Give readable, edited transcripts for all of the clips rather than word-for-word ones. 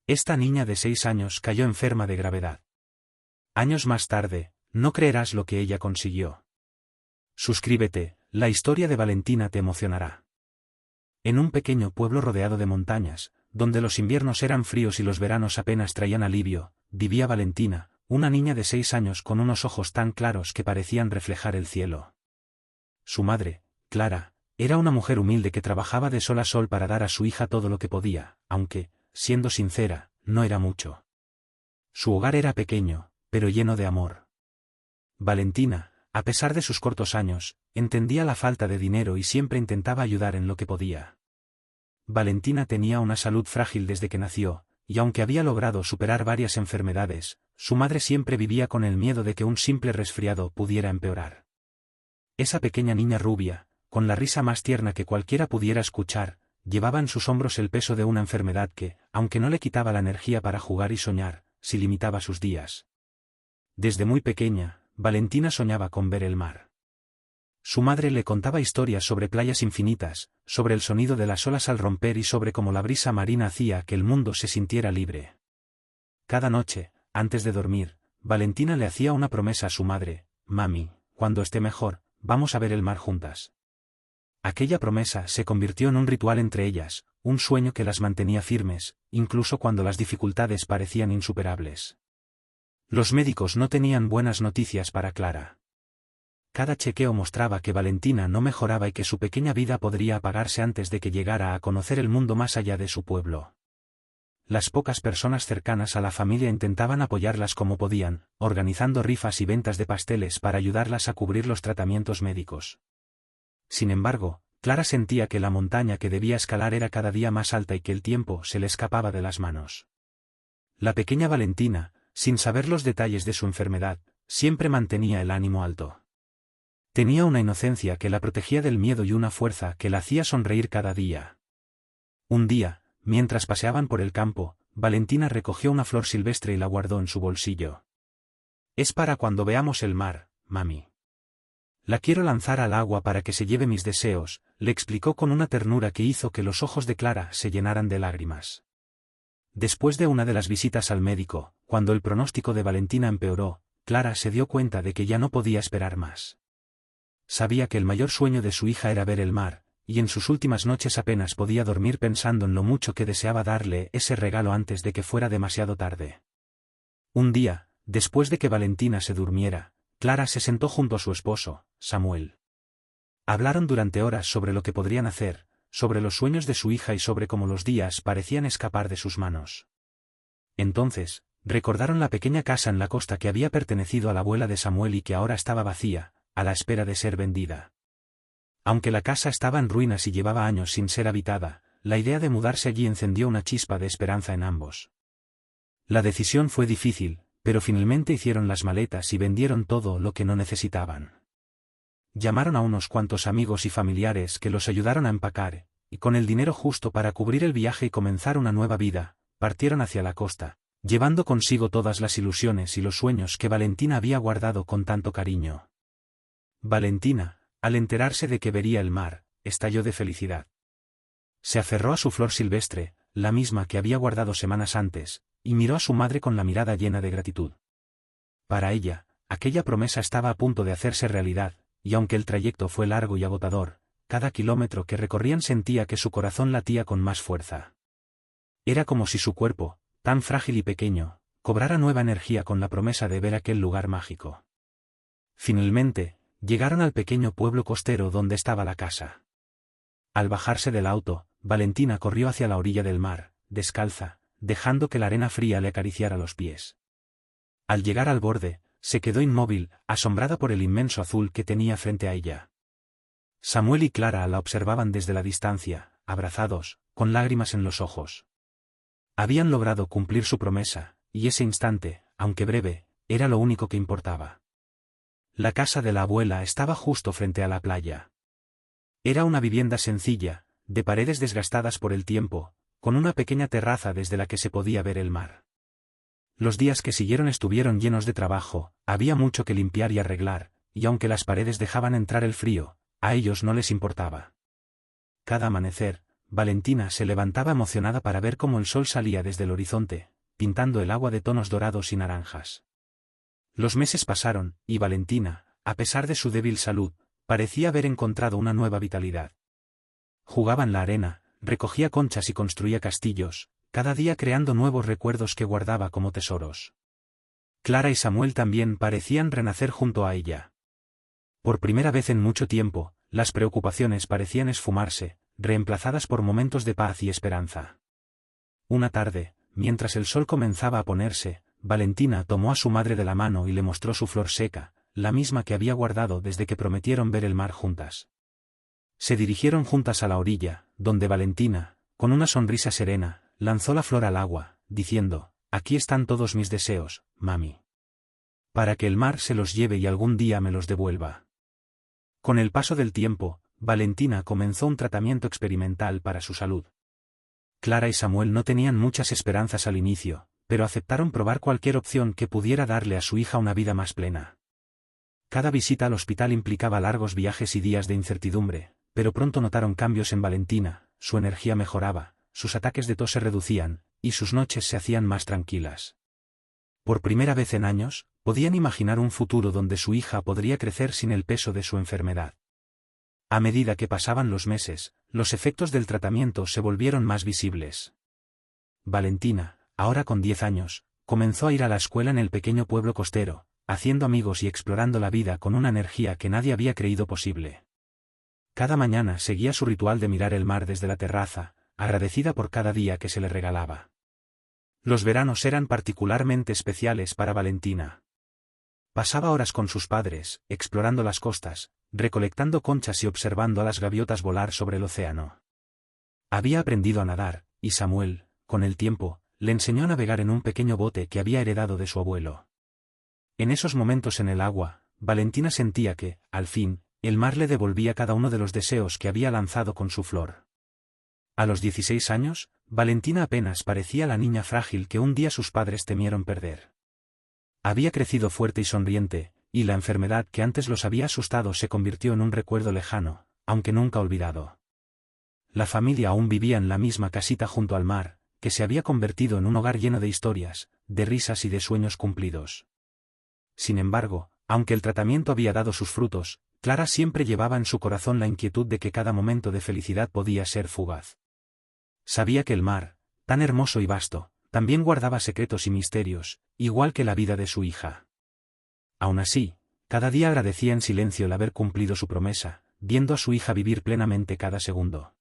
Esta niña de 6 años cayó enferma de gravedad. Años más tarde, no creerás lo que ella consiguió. Suscríbete, la historia de Valentina te emocionará. En un pequeño pueblo rodeado de montañas, donde los inviernos eran fríos y los veranos apenas traían alivio, vivía Valentina, una niña de 6 años con unos ojos tan claros que parecían reflejar el cielo. Su madre, Clara, era una mujer humilde que trabajaba de sol a sol para dar a su hija todo lo que podía, aunque, siendo sincera, no era mucho. Su hogar era pequeño, pero lleno de amor. Valentina, a pesar de sus cortos años, entendía la falta de dinero y siempre intentaba ayudar en lo que podía. Valentina tenía una salud frágil desde que nació, y aunque había logrado superar varias enfermedades, su madre siempre vivía con el miedo de que un simple resfriado pudiera empeorar. Esa pequeña niña rubia, con la risa más tierna que cualquiera pudiera escuchar, llevaba en sus hombros el peso de una enfermedad que, aunque no le quitaba la energía para jugar y soñar, sí limitaba sus días. Desde muy pequeña, Valentina soñaba con ver el mar. Su madre le contaba historias sobre playas infinitas, sobre el sonido de las olas al romper y sobre cómo la brisa marina hacía que el mundo se sintiera libre. Cada noche, antes de dormir, Valentina le hacía una promesa a su madre: «Mami, cuando esté mejor, vamos a ver el mar juntas». Aquella promesa se convirtió en un ritual entre ellas, un sueño que las mantenía firmes, incluso cuando las dificultades parecían insuperables. Los médicos no tenían buenas noticias para Clara. Cada chequeo mostraba que Valentina no mejoraba y que su pequeña vida podría apagarse antes de que llegara a conocer el mundo más allá de su pueblo. Las pocas personas cercanas a la familia intentaban apoyarlas como podían, organizando rifas y ventas de pasteles para ayudarlas a cubrir los tratamientos médicos. Sin embargo, Clara sentía que la montaña que debía escalar era cada día más alta y que el tiempo se le escapaba de las manos. La pequeña Valentina, sin saber los detalles de su enfermedad, siempre mantenía el ánimo alto. Tenía una inocencia que la protegía del miedo y una fuerza que la hacía sonreír cada día. Un día, mientras paseaban por el campo, Valentina recogió una flor silvestre y la guardó en su bolsillo. «Es para cuando veamos el mar, mami. La quiero lanzar al agua para que se lleve mis deseos», le explicó con una ternura que hizo que los ojos de Clara se llenaran de lágrimas. Después de una de las visitas al médico, cuando el pronóstico de Valentina empeoró, Clara se dio cuenta de que ya no podía esperar más. Sabía que el mayor sueño de su hija era ver el mar, y en sus últimas noches apenas podía dormir pensando en lo mucho que deseaba darle ese regalo antes de que fuera demasiado tarde. Un día, después de que Valentina se durmiera, Clara se sentó junto a su esposo, Samuel. Hablaron durante horas sobre lo que podrían hacer, sobre los sueños de su hija y sobre cómo los días parecían escapar de sus manos. Entonces, recordaron la pequeña casa en la costa que había pertenecido a la abuela de Samuel y que ahora estaba vacía, a la espera de ser vendida. Aunque la casa estaba en ruinas y llevaba años sin ser habitada, la idea de mudarse allí encendió una chispa de esperanza en ambos. La decisión fue difícil, pero finalmente hicieron las maletas y vendieron todo lo que no necesitaban. Llamaron a unos cuantos amigos y familiares que los ayudaron a empacar, y con el dinero justo para cubrir el viaje y comenzar una nueva vida, partieron hacia la costa, llevando consigo todas las ilusiones y los sueños que Valentina había guardado con tanto cariño. Valentina, al enterarse de que vería el mar, estalló de felicidad. Se aferró a su flor silvestre, la misma que había guardado semanas antes, y miró a su madre con la mirada llena de gratitud. Para ella, aquella promesa estaba a punto de hacerse realidad, y aunque el trayecto fue largo y agotador, cada kilómetro que recorrían sentía que su corazón latía con más fuerza. Era como si su cuerpo, tan frágil y pequeño, cobrara nueva energía con la promesa de ver aquel lugar mágico. Finalmente, llegaron al pequeño pueblo costero donde estaba la casa. Al bajarse del auto, Valentina corrió hacia la orilla del mar, descalza, dejando que la arena fría le acariciara los pies. Al llegar al borde, se quedó inmóvil, asombrada por el inmenso azul que tenía frente a ella. Samuel y Clara la observaban desde la distancia, abrazados, con lágrimas en los ojos. Habían logrado cumplir su promesa, y ese instante, aunque breve, era lo único que importaba. La casa de la abuela estaba justo frente a la playa. Era una vivienda sencilla, de paredes desgastadas por el tiempo, con una pequeña terraza desde la que se podía ver el mar. Los días que siguieron estuvieron llenos de trabajo, había mucho que limpiar y arreglar, y aunque las paredes dejaban entrar el frío, a ellos no les importaba. Cada amanecer, Valentina se levantaba emocionada para ver cómo el sol salía desde el horizonte, pintando el agua de tonos dorados y naranjas. Los meses pasaron, y Valentina, a pesar de su débil salud, parecía haber encontrado una nueva vitalidad. Jugaba en la arena, recogía conchas y construía castillos, cada día creando nuevos recuerdos que guardaba como tesoros. Clara y Samuel también parecían renacer junto a ella. Por primera vez en mucho tiempo, las preocupaciones parecían esfumarse, reemplazadas por momentos de paz y esperanza. Una tarde, mientras el sol comenzaba a ponerse, Valentina tomó a su madre de la mano y le mostró su flor seca, la misma que había guardado desde que prometieron ver el mar juntas. Se dirigieron juntas a la orilla, donde Valentina, con una sonrisa serena, lanzó la flor al agua, diciendo: «Aquí están todos mis deseos, mami. Para que el mar se los lleve y algún día me los devuelva». Con el paso del tiempo, Valentina comenzó un tratamiento experimental para su salud. Clara y Samuel no tenían muchas esperanzas al inicio, pero aceptaron probar cualquier opción que pudiera darle a su hija una vida más plena. Cada visita al hospital implicaba largos viajes y días de incertidumbre, pero pronto notaron cambios en Valentina, su energía mejoraba, sus ataques de tos se reducían, y sus noches se hacían más tranquilas. Por primera vez en años, podían imaginar un futuro donde su hija podría crecer sin el peso de su enfermedad. A medida que pasaban los meses, los efectos del tratamiento se volvieron más visibles. Valentina, ahora con 10 años, comenzó a ir a la escuela en el pequeño pueblo costero, haciendo amigos y explorando la vida con una energía que nadie había creído posible. Cada mañana seguía su ritual de mirar el mar desde la terraza, agradecida por cada día que se le regalaba. Los veranos eran particularmente especiales para Valentina. Pasaba horas con sus padres, explorando las costas, recolectando conchas y observando a las gaviotas volar sobre el océano. Había aprendido a nadar, y Samuel, con el tiempo, le enseñó a navegar en un pequeño bote que había heredado de su abuelo. En esos momentos en el agua, Valentina sentía que, al fin, el mar le devolvía cada uno de los deseos que había lanzado con su flor. A los 16 años, Valentina apenas parecía la niña frágil que un día sus padres temieron perder. Había crecido fuerte y sonriente, y la enfermedad que antes los había asustado se convirtió en un recuerdo lejano, aunque nunca olvidado. La familia aún vivía en la misma casita junto al mar, que se había convertido en un hogar lleno de historias, de risas y de sueños cumplidos. Sin embargo, aunque el tratamiento había dado sus frutos, Clara siempre llevaba en su corazón la inquietud de que cada momento de felicidad podía ser fugaz. Sabía que el mar, tan hermoso y vasto, también guardaba secretos y misterios, igual que la vida de su hija. Aún así, cada día agradecía en silencio el haber cumplido su promesa, viendo a su hija vivir plenamente cada segundo.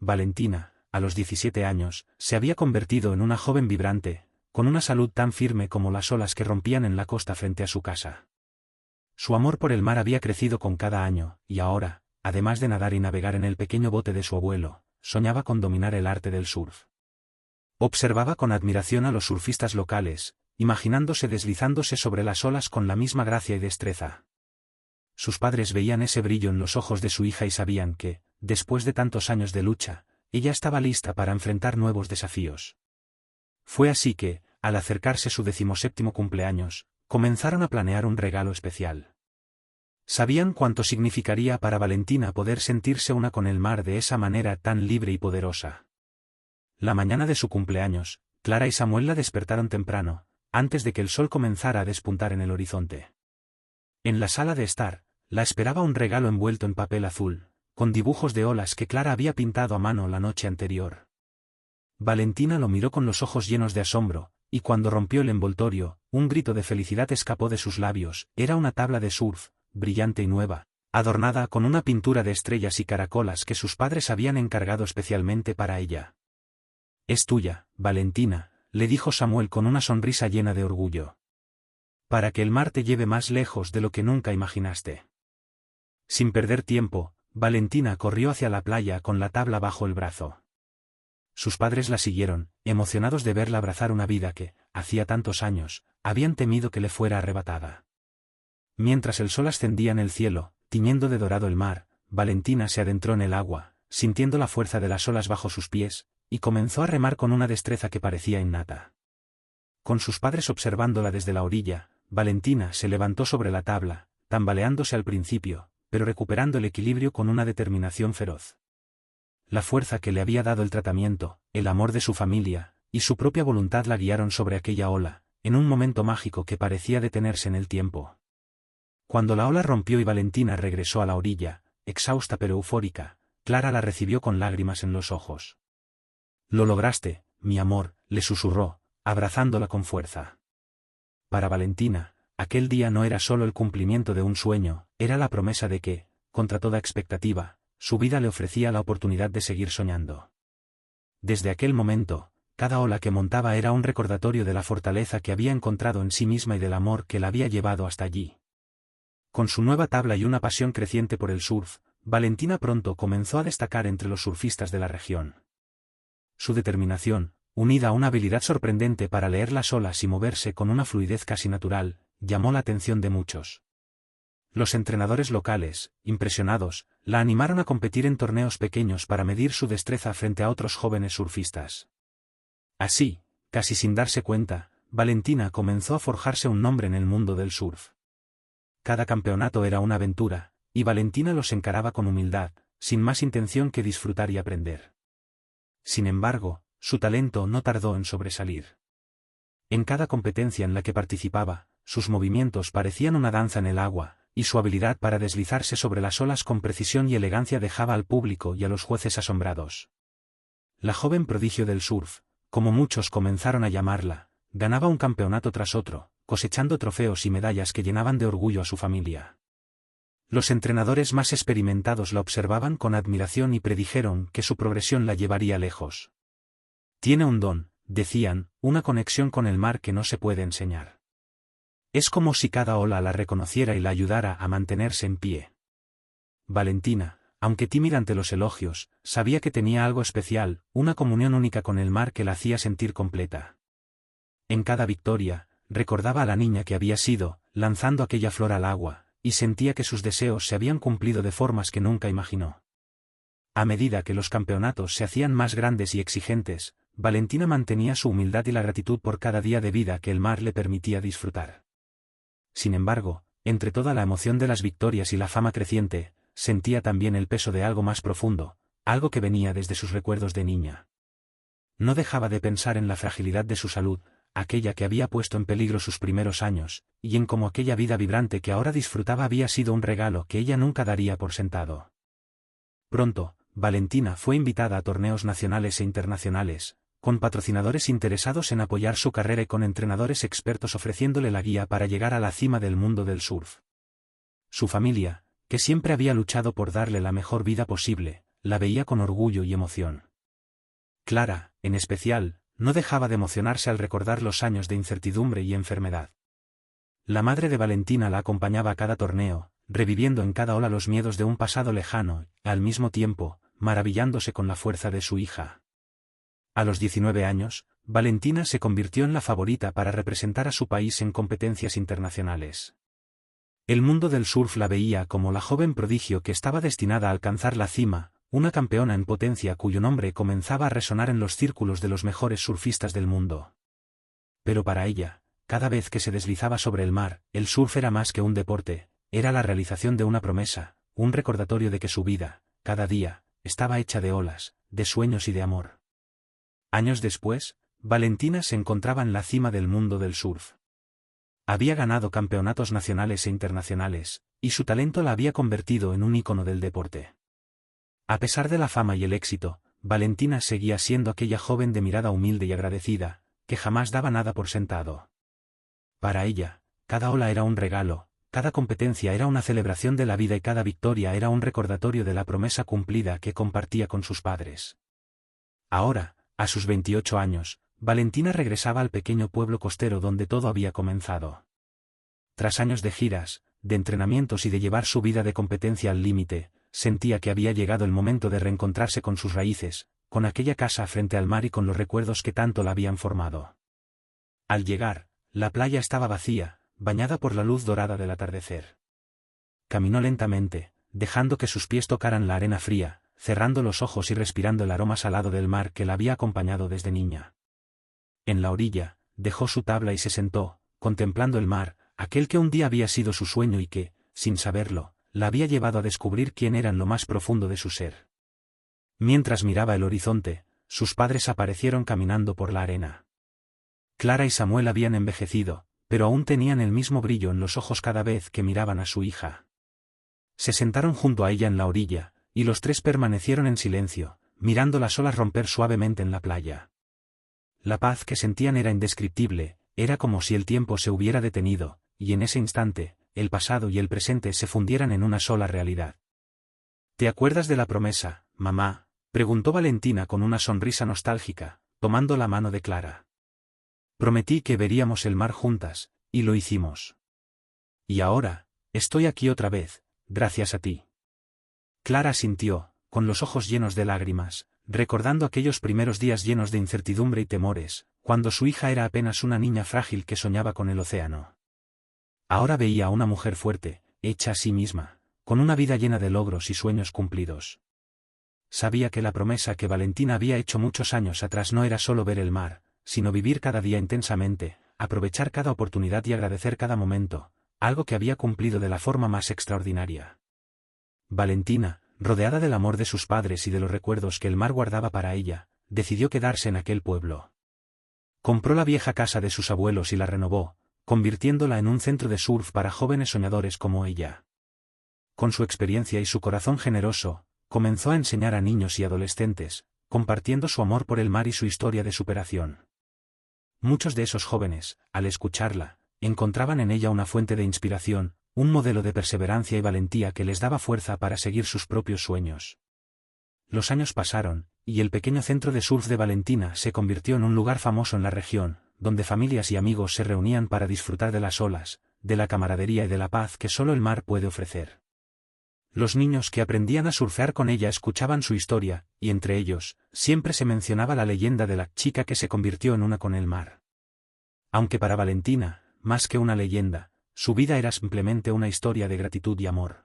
Valentina, a los 17 años, se había convertido en una joven vibrante, con una salud tan firme como las olas que rompían en la costa frente a su casa. Su amor por el mar había crecido con cada año, y ahora, además de nadar y navegar en el pequeño bote de su abuelo, soñaba con dominar el arte del surf. Observaba con admiración a los surfistas locales, imaginándose deslizándose sobre las olas con la misma gracia y destreza. Sus padres veían ese brillo en los ojos de su hija y sabían que, después de tantos años de lucha, ella estaba lista para enfrentar nuevos desafíos. Fue así que, al acercarse su 17º cumpleaños, comenzaron a planear un regalo especial. Sabían cuánto significaría para Valentina poder sentirse una con el mar de esa manera tan libre y poderosa. La mañana de su cumpleaños, Clara y Samuel la despertaron temprano, antes de que el sol comenzara a despuntar en el horizonte. En la sala de estar, la esperaba un regalo envuelto en papel azul, con dibujos de olas que Clara había pintado a mano la noche anterior. Valentina lo miró con los ojos llenos de asombro, y cuando rompió el envoltorio, un grito de felicidad escapó de sus labios. Era una tabla de surf, brillante y nueva, adornada con una pintura de estrellas y caracolas que sus padres habían encargado especialmente para ella. «Es tuya, Valentina», le dijo Samuel con una sonrisa llena de orgullo. «Para que el mar te lleve más lejos de lo que nunca imaginaste». Sin perder tiempo, Valentina corrió hacia la playa con la tabla bajo el brazo. Sus padres la siguieron, emocionados de verla abrazar una vida que, hacía tantos años, habían temido que le fuera arrebatada. Mientras el sol ascendía en el cielo, tiñendo de dorado el mar, Valentina se adentró en el agua, sintiendo la fuerza de las olas bajo sus pies, y comenzó a remar con una destreza que parecía innata. Con sus padres observándola desde la orilla, Valentina se levantó sobre la tabla, tambaleándose al principio, pero recuperando el equilibrio con una determinación feroz. la fuerza que le había dado el tratamiento, el amor de su familia, y su propia voluntad la guiaron sobre aquella ola, en un momento mágico que parecía detenerse en el tiempo. Cuando la ola rompió y Valentina regresó a la orilla, exhausta pero eufórica, Clara la recibió con lágrimas en los ojos. «Lo lograste, mi amor», le susurró, abrazándola con fuerza. Para Valentina, aquel día no era solo el cumplimiento de un sueño, era la promesa de que, contra toda expectativa, su vida le ofrecía la oportunidad de seguir soñando. Desde aquel momento, cada ola que montaba era un recordatorio de la fortaleza que había encontrado en sí misma y del amor que la había llevado hasta allí. Con su nueva tabla y una pasión creciente por el surf, Valentina pronto comenzó a destacar entre los surfistas de la región. Su determinación, unida a una habilidad sorprendente para leer las olas y moverse con una fluidez casi natural, llamó la atención de muchos. Los entrenadores locales, impresionados, la animaron a competir en torneos pequeños para medir su destreza frente a otros jóvenes surfistas. Así, casi sin darse cuenta, Valentina comenzó a forjarse un nombre en el mundo del surf. Cada campeonato era una aventura, y Valentina los encaraba con humildad, sin más intención que disfrutar y aprender. Sin embargo, su talento no tardó en sobresalir. En cada competencia en la que participaba, sus movimientos parecían una danza en el agua, y su habilidad para deslizarse sobre las olas con precisión y elegancia dejaba al público y a los jueces asombrados. La joven prodigio del surf, como muchos comenzaron a llamarla, ganaba un campeonato tras otro, cosechando trofeos y medallas que llenaban de orgullo a su familia. Los entrenadores más experimentados la observaban con admiración y predijeron que su progresión la llevaría lejos. «Tiene un don», decían, «una conexión con el mar que no se puede enseñar. Es como si cada ola la reconociera y la ayudara a mantenerse en pie». Valentina, aunque tímida ante los elogios, sabía que tenía algo especial, una comunión única con el mar que la hacía sentir completa. En cada victoria, recordaba a la niña que había sido, lanzando aquella flor al agua, y sentía que sus deseos se habían cumplido de formas que nunca imaginó. A medida que los campeonatos se hacían más grandes y exigentes, Valentina mantenía su humildad y la gratitud por cada día de vida que el mar le permitía disfrutar. Sin embargo, entre toda la emoción de las victorias y la fama creciente, sentía también el peso de algo más profundo, algo que venía desde sus recuerdos de niña. No dejaba de pensar en la fragilidad de su salud, aquella que había puesto en peligro sus primeros años, y en cómo aquella vida vibrante que ahora disfrutaba había sido un regalo que ella nunca daría por sentado. Pronto, Valentina fue invitada a torneos nacionales e internacionales, con patrocinadores interesados en apoyar su carrera y con entrenadores expertos ofreciéndole la guía para llegar a la cima del mundo del surf. Su familia, que siempre había luchado por darle la mejor vida posible, la veía con orgullo y emoción. Clara, en especial, no dejaba de emocionarse al recordar los años de incertidumbre y enfermedad. La madre de Valentina la acompañaba a cada torneo, reviviendo en cada ola los miedos de un pasado lejano, y, al mismo tiempo, maravillándose con la fuerza de su hija. A los 19 años, Valentina se convirtió en la favorita para representar a su país en competencias internacionales. El mundo del surf la veía como la joven prodigio que estaba destinada a alcanzar la cima, una campeona en potencia cuyo nombre comenzaba a resonar en los círculos de los mejores surfistas del mundo. Pero para ella, cada vez que se deslizaba sobre el mar, el surf era más que un deporte, era la realización de una promesa, un recordatorio de que su vida, cada día, estaba hecha de olas, de sueños y de amor. Años después, Valentina se encontraba en la cima del mundo del surf. Había ganado campeonatos nacionales e internacionales, y su talento la había convertido en un ícono del deporte. A pesar de la fama y el éxito, Valentina seguía siendo aquella joven de mirada humilde y agradecida, que jamás daba nada por sentado. Para ella, cada ola era un regalo, cada competencia era una celebración de la vida y cada victoria era un recordatorio de la promesa cumplida que compartía con sus padres. Ahora, a sus 28 años, Valentina regresaba al pequeño pueblo costero donde todo había comenzado. Tras años de giras, de entrenamientos y de llevar su vida de competencia al límite, sentía que había llegado el momento de reencontrarse con sus raíces, con aquella casa frente al mar y con los recuerdos que tanto la habían formado. Al llegar, la playa estaba vacía, bañada por la luz dorada del atardecer. Caminó lentamente, dejando que sus pies tocaran la arena fría, cerrando los ojos y respirando el aroma salado del mar que la había acompañado desde niña. En la orilla, dejó su tabla y se sentó, contemplando el mar, aquel que un día había sido su sueño y que, sin saberlo, la había llevado a descubrir quién era en lo más profundo de su ser. Mientras miraba el horizonte, sus padres aparecieron caminando por la arena. Clara y Samuel habían envejecido, pero aún tenían el mismo brillo en los ojos cada vez que miraban a su hija. Se sentaron junto a ella en la orilla, y los tres permanecieron en silencio, mirando las olas romper suavemente en la playa. La paz que sentían era indescriptible, era como si el tiempo se hubiera detenido, y en ese instante, el pasado y el presente se fundieran en una sola realidad. ¿Te acuerdas de la promesa, mamá?, preguntó Valentina con una sonrisa nostálgica, tomando la mano de Clara. Prometí que veríamos el mar juntas, y lo hicimos. Y ahora, estoy aquí otra vez, gracias a ti. Clara asintió, con los ojos llenos de lágrimas, recordando aquellos primeros días llenos de incertidumbre y temores, cuando su hija era apenas una niña frágil que soñaba con el océano. Ahora veía a una mujer fuerte, hecha a sí misma, con una vida llena de logros y sueños cumplidos. Sabía que la promesa que Valentina había hecho muchos años atrás no era solo ver el mar, sino vivir cada día intensamente, aprovechar cada oportunidad y agradecer cada momento, algo que había cumplido de la forma más extraordinaria. Valentina, rodeada del amor de sus padres y de los recuerdos que el mar guardaba para ella, decidió quedarse en aquel pueblo. Compró la vieja casa de sus abuelos y la renovó, convirtiéndola en un centro de surf para jóvenes soñadores como ella. Con su experiencia y su corazón generoso, comenzó a enseñar a niños y adolescentes, compartiendo su amor por el mar y su historia de superación. Muchos de esos jóvenes, al escucharla, encontraban en ella una fuente de inspiración, un modelo de perseverancia y valentía que les daba fuerza para seguir sus propios sueños. Los años pasaron, y el pequeño centro de surf de Valentina se convirtió en un lugar famoso en la región, donde familias y amigos se reunían para disfrutar de las olas, de la camaradería y de la paz que solo el mar puede ofrecer. Los niños que aprendían a surfear con ella escuchaban su historia, y entre ellos, siempre se mencionaba la leyenda de la chica que se convirtió en una con el mar. Aunque para Valentina, más que una leyenda, su vida era simplemente una historia de gratitud y amor.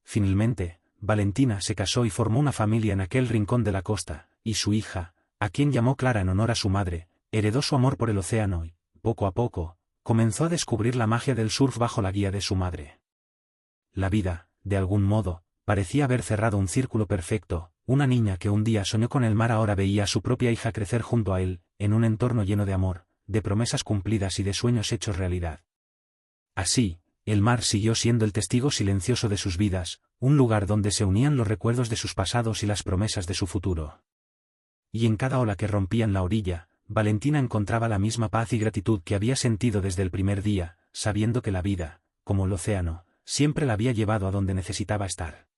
Finalmente, Valentina se casó y formó una familia en aquel rincón de la costa, y su hija, a quien llamó Clara en honor a su madre, heredó su amor por el océano y, poco a poco, comenzó a descubrir la magia del surf bajo la guía de su madre. La vida, de algún modo, parecía haber cerrado un círculo perfecto. Una niña que un día soñó con el mar ahora veía a su propia hija crecer junto a él, en un entorno lleno de amor, de promesas cumplidas y de sueños hechos realidad. Así, el mar siguió siendo el testigo silencioso de sus vidas, un lugar donde se unían los recuerdos de sus pasados y las promesas de su futuro. Y en cada ola que rompía en la orilla, Valentina encontraba la misma paz y gratitud que había sentido desde el primer día, sabiendo que la vida, como el océano, siempre la había llevado a donde necesitaba estar.